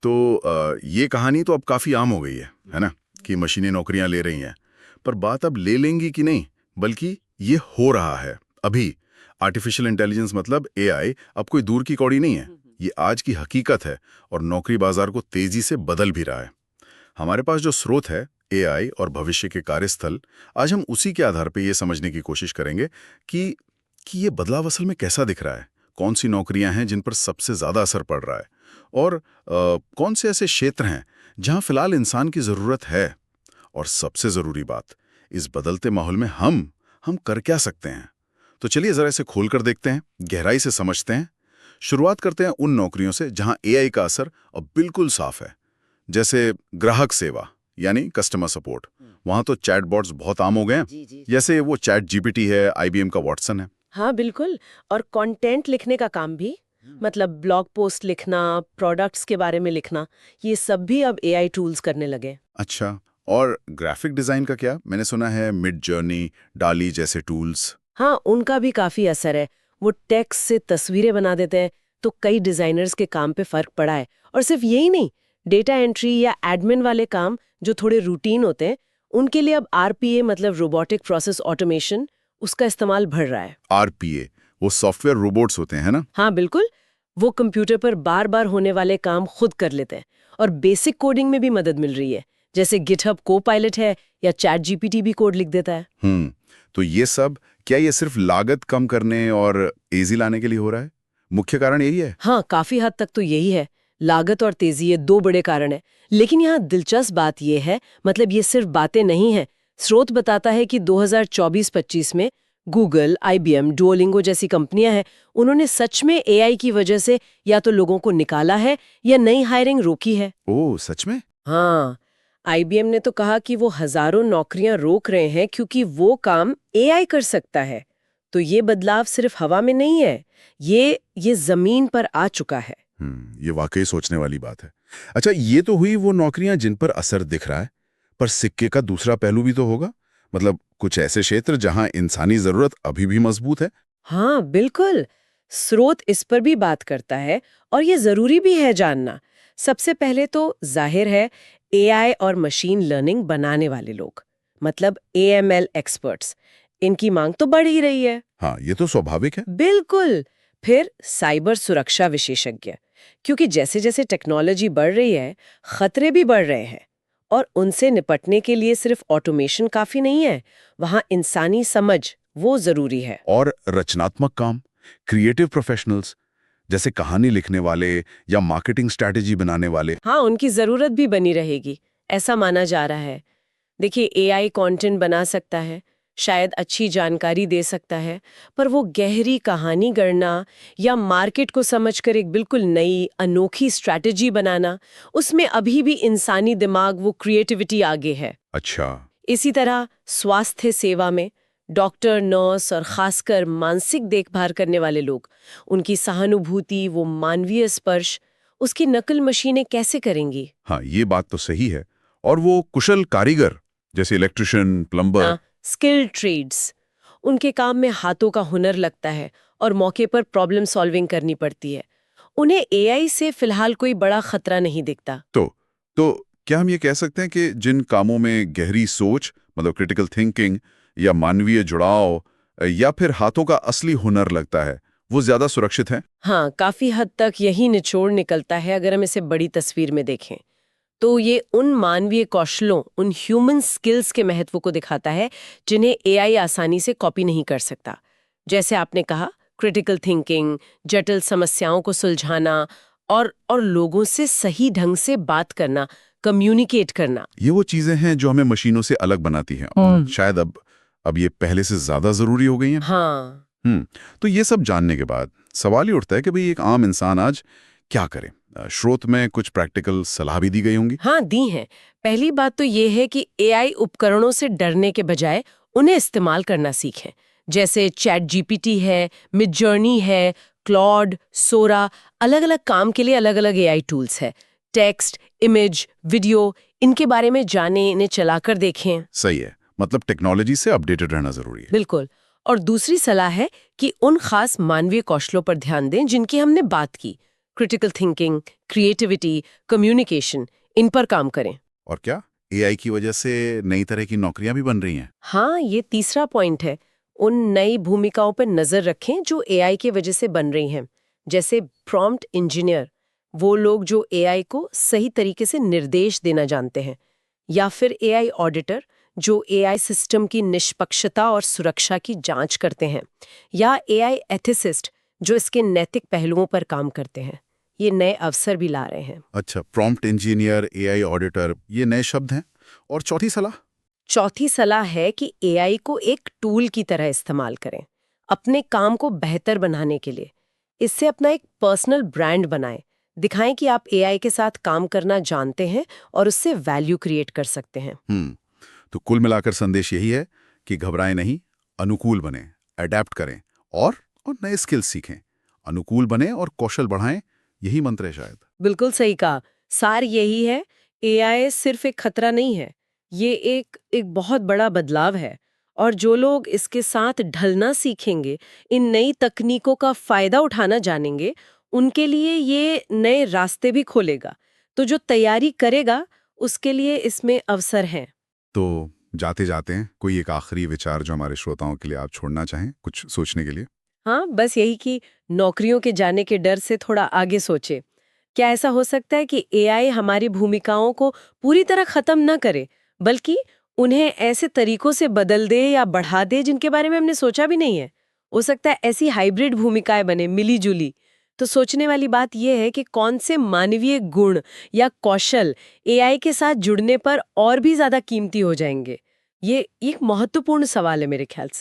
तो ये कहानी तो अब काफ़ी आम हो गई है ना, कि मशीनें नौकरियां ले रही हैं। पर बात अब ले लेंगी कि नहीं, बल्कि ये हो रहा है अभी। आर्टिफिशियल इंटेलिजेंस मतलब एआई अब कोई दूर की कौड़ी नहीं है, ये आज की हकीकत है और नौकरी बाजार को तेजी से बदल भी रहा है। हमारे पास जो स्रोत है, एआई और भविष्य के कार्यस्थल, आज हम उसी के आधार पर यह समझने की कोशिश करेंगे कि ये बदलाव असल में कैसा दिख रहा है, कौन सी नौकरियां हैं जिन पर सबसे ज्यादा असर पड़ रहा है, और कौन से ऐसे क्षेत्र हैं जहां फिलहाल इंसान की जरूरत है। और सबसे जरूरी बात, इस बदलते माहौल में हम कर क्या सकते हैं। तो चलिए जरा इसे खोलकर देखते हैं, गहराई से समझते हैं। शुरुआत करते हैं उन नौकरियों से जहां एआई का असर अब बिल्कुल साफ है, जैसे ग्राहक सेवा यानी कस्टमर सपोर्ट। वहां तो चैटबॉट्स बहुत आम हो गए हैं, जैसे वो चैट जीपीटी है, आईबीएम का वॉटसन है। हाँ बिल्कुल। और कंटेंट लिखने का काम भी, मतलब ब्लॉग पोस्ट लिखना, प्रोडक्ट्स के बारे में लिखना, ये सब भी अब एआई टूल्स करने लगे। अच्छा, और ग्राफिक डिजाइन का क्या? मैंने सुना है मिड जर्नी, डाली जैसे टूल्स। हाँ, उनका भी काफी असर है। वो टेक्स्ट से तस्वीरें बना देते हैं, तो कई डिजाइनर्स के काम पे फर्क पड़ा है। और सिर्फ यही नहीं, डेटा एंट्री या एडमिन वाले काम जो थोड़े रूटीन होते हैं, उनके लिए अब आरपीए मतलब रोबोटिक प्रोसेस ऑटोमेशन, उसका इस्तेमाल बढ़ रहा है। आरपीए, वो सॉफ्टवेयर रोबोट्स होते हैं ना? हाँ बिल्कुल। वो कंप्यूटर पर बार बार होने वाले काम खुद कर लेते हैं और बेसिक कोडिंग में भी मदद मिल रही है, जैसे गिटहब कोपायलट है या चैट जीपीटी भी कोड लिख देता है। तो ये सब क्या ये सिर्फ लागत कम करने और तेजी लाने के लिए हो रहा है? मुख्य कारण यही है? हाँ, काफी हद तक तो यही है। लागत और तेजी, ये दो बड़े कारण है। लेकिन यहाँ दिलचस्प बात ये है, मतलब ये सिर्फ बातें नहीं है। स्रोत बताता है कि 2024-25 में गूगल, आईबीएम, डुओलिंगो जैसी कंपनियां हैं, उन्होंने सच में एआई की वजह से या तो लोगों को निकाला है या नई हायरिंग रोकी है। ओह, सच में? हाँ, आईबीएम ने तो कहा कि वो हजारों नौकरियां रोक रहे हैं क्योंकि वो काम एआई कर सकता है। तो ये बदलाव सिर्फ हवा में नहीं है, ये जमीन पर आ चुका है। ये वाकई सोचने वाली बात है। अच्छा, ये तो हुई वो नौकरियां जिन पर असर दिख रहा है, पर सिक्के का दूसरा पहलू भी तो होगा। मतलब कुछ ऐसे क्षेत्र जहां इंसानी जरूरत अभी भी मजबूत है। हाँ बिल्कुल, स्रोत इस पर भी बात करता है और ये जरूरी भी है जानना। सबसे पहले तो जाहिर है, एआई और मशीन लर्निंग बनाने वाले लोग, मतलब एएमएल एक्सपर्ट्स, इनकी मांग तो बढ़ ही रही है। हाँ, ये तो स्वाभाविक है। बिल्कुल। फिर साइबर सुरक्षा विशेषज्ञ, क्योंकि जैसे जैसे टेक्नोलॉजी बढ़ रही है, खतरे भी बढ़ रहे हैं और उनसे निपटने के लिए सिर्फ ऑटोमेशन काफी नहीं है, वहां इंसानी समझ वो जरूरी है। और रचनात्मक काम, क्रिएटिव प्रोफेशनल्स, जैसे कहानी लिखने वाले या मार्केटिंग स्ट्रैटेजी बनाने वाले। हाँ, उनकी जरूरत भी बनी रहेगी, ऐसा माना जा रहा है। देखिए, एआई कंटेंट बना सकता है, शायद अच्छी जानकारी दे सकता है, पर वो गहरी कहानी गढ़ना या मार्केट को समझकर एक बिल्कुल नई अनोखी स्ट्रैटेजी बनाना, उसमें अभी भी इंसानी दिमाग, वो क्रिएटिविटी आगे है। अच्छा। इसी तरह स्वास्थ्य सेवा में डॉक्टर, नर्स और खासकर मानसिक देखभाल करने वाले लोग, उनकी सहानुभूति, वो मानवीय स्पर्श, उसकी नकल मशीनें कैसे करेंगी? हाँ, ये बात तो सही है। और वो कुशल कारीगर, जैसे इलेक्ट्रिशियन, प्लम्बर। स्किल्ड ट्रेड्स, उनके काम में हाथों का हुनर लगता है और मौके पर प्रॉब्लम सॉल्विंग करनी पड़ती है। उन्हें एआई से फिलहाल कोई बड़ा खतरा नहीं दिखता। तो क्या हम ये कह सकते हैं कि जिन कामों में गहरी सोच, मतलब क्रिटिकल थिंकिंग या मानवीय जुड़ाव या फिर हाथों का असली हुनर लगता है, वो ज्यादा सुरक्षित है? हाँ, काफी हद तक यही निचोड़ निकलता है अगर हम इसे बड़ी तस्वीर में देखें। तो ये उन मानवीय कौशलों, उन ह्यूमन स्किल्स के महत्व को दिखाता है जिन्हें एआई आसानी से कॉपी नहीं कर सकता। जैसे आपने कहा, क्रिटिकल थिंकिंग, जटिल समस्याओं को सुलझाना और लोगों से सही ढंग से बात करना, कम्युनिकेट करना। ये वो चीजें हैं जो हमें मशीनों से अलग बनाती हैं और शायद अब ये पहले से ज्यादा जरूरी हो गई हैं। हाँ। तो ये सब जानने के बाद सवाल ही उठता है कि भाई एक आम इंसान आज क्या करे। स्रोत में कुछ प्रैक्टिकल सलाह भी दी गई होंगी। हाँ, दी हैं। पहली बात तो ये है कि एआई उपकरणों से डरने के बजाय उन्हें इस्तेमाल करना सीखें। जैसे चैट जीपीटी है, मिडजर्नी है, क्लॉड, सोरा, अलग-अलग काम के लिए अलग-अलग एआई टूल्स है। टेक्स्ट, इमेज, वीडियो, इनके बारे में जानें, इन्हें चलाकर देखें। सही है, मतलब टेक्नोलॉजी से अपडेटेड रहना जरूरी है। बिल्कुल। और दूसरी सलाह है कि उन खास मानवीय कौशलों पर ध्यान दें जिनकी हमने बात की, क्रिटिकल थिंकिंग, क्रिएटिविटी, कम्युनिकेशन, इन पर काम करें। और क्या एआई की वजह से नई तरह की नौकरियां भी बन रही हैं? हाँ, ये तीसरा पॉइंट है। उन नई भूमिकाओं पर नजर रखें जो एआई की वजह से बन रही हैं, जैसे प्रॉम्प्ट इंजीनियर, वो लोग जो एआई को सही तरीके से निर्देश देना जानते हैं, या फिर एआई ऑडिटर, जो एआई सिस्टम की निष्पक्षता और सुरक्षा की जांच करते हैं, या एआई एथिसिस्ट, जो इसके नैतिक पहलुओं पर काम करते हैं। ये नए अवसर भी ला रहे हैं। अच्छा, प्रॉम्प्ट इंजीनियर, एआई ऑडिटर, ये नए शब्द हैं। और चौथी सलाह? चौथी सलाह है कि एआई को एक टूल की तरह इस्तेमाल करें, अपने काम को बेहतर बनाने के लिए। इससे अपना एक पर्सनल ब्रांड बनाएं, दिखाएं कि आप एआई के साथ काम करना जानते हैं और उससे वैल्यू क्रिएट कर सकते हैं। तो कुल मिलाकर संदेश यही है कि घबराएं नहीं, अनुकूल बने, अडेप्ट करें और नए स्किल्स सीखें। अनुकूल बने और कौशल बढ़ाएं, यही मंत्र है शायद। बिल्कुल सही कहा। सार यही है, एआई सिर्फ एक खतरा नहीं है, ये एक बहुत बड़ा बदलाव है। और जो लोग इसके साथ ढलना सीखेंगे, इन नई तकनीकों का फायदा उठाना जानेंगे, उनके लिए ये नए रास्ते भी खोलेगा। तो जो तैयारी करेगा, उसके लिए इसमें अवसर हैं। तो जाते जाते हैं कोई एक आखिरी विचार जो हमारे श्रोताओं के लिए आप छोड़ना चाहें, कुछ सोचने के लिए? हाँ, बस यही कि नौकरियों के जाने के डर से थोड़ा आगे सोचे। क्या ऐसा हो सकता है कि एआई हमारी भूमिकाओं को पूरी तरह खत्म न करे, बल्कि उन्हें ऐसे तरीकों से बदल दे या बढ़ा दे जिनके बारे में हमने सोचा भी नहीं है? हो सकता है ऐसी हाइब्रिड भूमिकाएं बने, मिली-जुली। तो सोचने वाली बात यह है कि कौन से मानवीय गुण या कौशल एआई के साथ जुड़ने पर और भी ज्यादा कीमती हो जाएंगे। ये एक महत्वपूर्ण सवाल है मेरे ख्याल से।